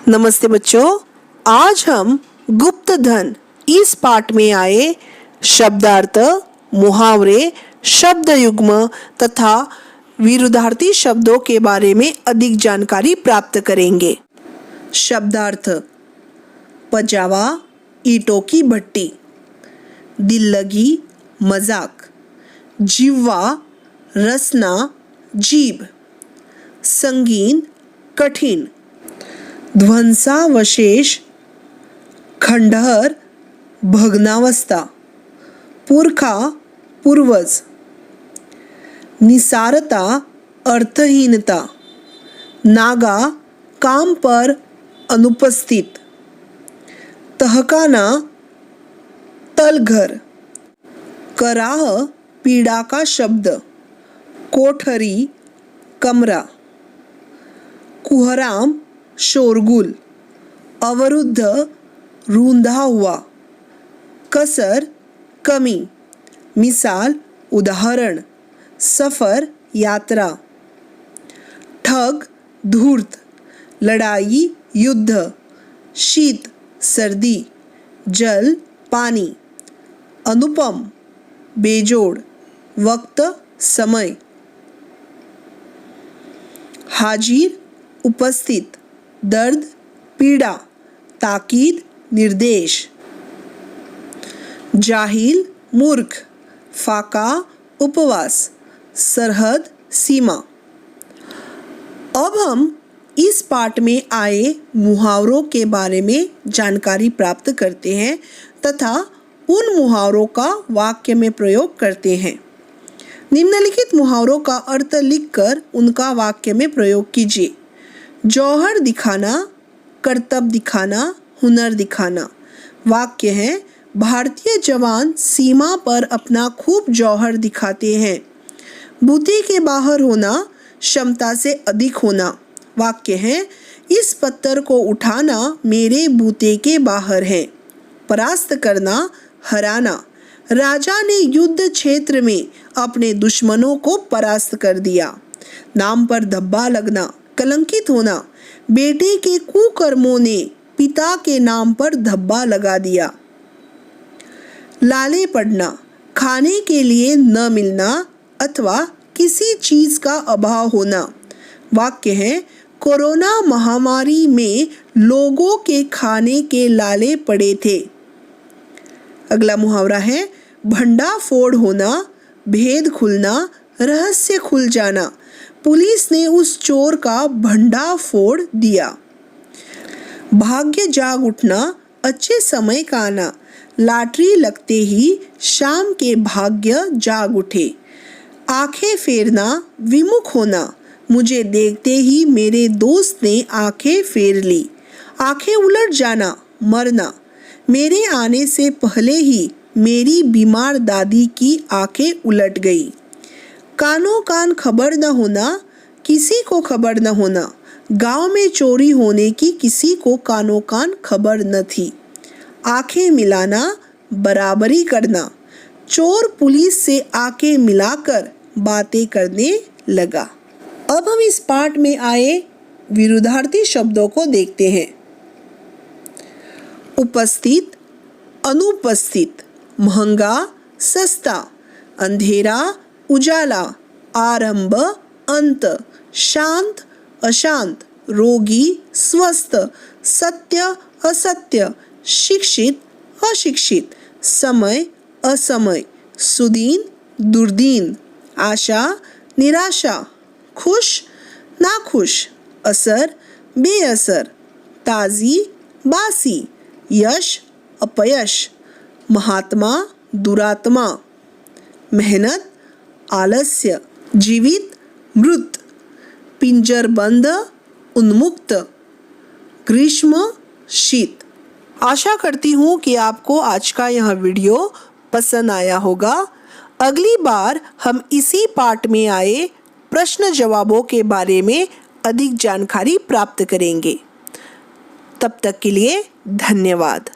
नमस्ते बच्चों, आज हम गुप्त धन इस पाठ में आए शब्दार्थ, मुहावरे, शब्द युग्म तथा विरुद्धार्थी शब्दों के बारे में अधिक जानकारी प्राप्त करेंगे। शब्दार्थ: पजावा, ईंटों की भट्टी। दिल लगी, मजाक। जिह्वा, रसना, जीभ। संगीन, कठिन। ध्वंसावशेष, खंडहर, भग्नावस्था। पुरखा, पूर्वज। निसारता, अर्थहीनता। नागा, काम पर अनुपस्थित। तहखाना, तलघर। कराह, पीड़ा का शब्द। कोठरी, कमरा। कुहराम, शोरगुल। अवरुद्ध, रूंधा हुआ। कसर, कमी। मिसाल, उदाहरण। सफर, यात्रा। ठग, धूर्त। लड़ाई, युद्ध। शीत, सर्दी। जल, पानी। अनुपम, बेजोड़। वक्त, समय। हाजिर, उपस्थित। दर्द, पीड़ा। ताकीद, निर्देश। जाहिल, मूर्ख। फाका, उपवास। सरहद, सीमा। अब हम इस पाठ में आए मुहावरों के बारे में जानकारी प्राप्त करते हैं तथा उन मुहावरों का वाक्य में प्रयोग करते हैं। निम्नलिखित मुहावरों का अर्थ लिखकर उनका वाक्य में प्रयोग कीजिए। जौहर दिखाना, करतब दिखाना, हुनर दिखाना। वाक्य है: भारतीय जवान सीमा पर अपना खूब जौहर दिखाते हैं। बूते के बाहर होना, क्षमता से अधिक होना। वाक्य है: इस पत्थर को उठाना मेरे बूते के बाहर है। परास्त करना, हराना। राजा ने युद्ध क्षेत्र में अपने दुश्मनों को परास्त कर दिया। नाम पर धब्बा लगना, कलंकित होना। बेटे के कुकर्मों ने पिता के नाम पर धब्बा लगा दिया। लाले पड़ना, खाने के लिए न मिलना अथवा किसी चीज का अभाव होना। वाक्य है: कोरोना महामारी में लोगों के खाने के लाले पड़े थे। अगला मुहावरा है: भंडाफोड़ होना, भेद खुलना, रहस्य खुल जाना। पुलिस ने उस चोर का भंडाफोड़ दिया। भाग्य जाग उठना, अच्छे समय का आना। लॉटरी लगते ही शाम के भाग्य जाग उठे। आंखें फेरना, विमुख होना। मुझे देखते ही मेरे दोस्त ने आंखें फेर ली। आंखें उलट जाना, मरना। मेरे आने से पहले ही मेरी बीमार दादी की आंखें उलट गई। कानों कान खबर न होना, किसी को खबर न होना। गांव में चोरी होने की किसी को कानों कान खबर न थी। आंखें मिलाना, बराबरी करना। चोर पुलिस से आंखें मिलाकर बातें करने लगा। अब हम इस पाठ में आए विरुद्धार्थी शब्दों को देखते हैं। उपस्थित, अनुपस्थित। महंगा, सस्ता। अंधेरा, उजाला। आरंभ, अंत। शांत, अशांत। रोगी, स्वस्थ। सत्य, असत्य। शिक्षित, अशिक्षित। समय, असमय। सुदीन, दुर्दीन। आशा, निराशा। खुश, नाखुश। असर, बेअसर। ताजी, बासी। यश, अपयश। महात्मा, दुरात्मा। मेहनत, आलस्य। जीवित, मृत। पिंजरबंद, उन्मुक्त। ग्रीष्म, शीत। आशा करती हूँ कि आपको आज का यह वीडियो पसंद आया होगा। अगली बार हम इसी पाठ में आए प्रश्न जवाबों के बारे में अधिक जानकारी प्राप्त करेंगे। तब तक के लिए धन्यवाद।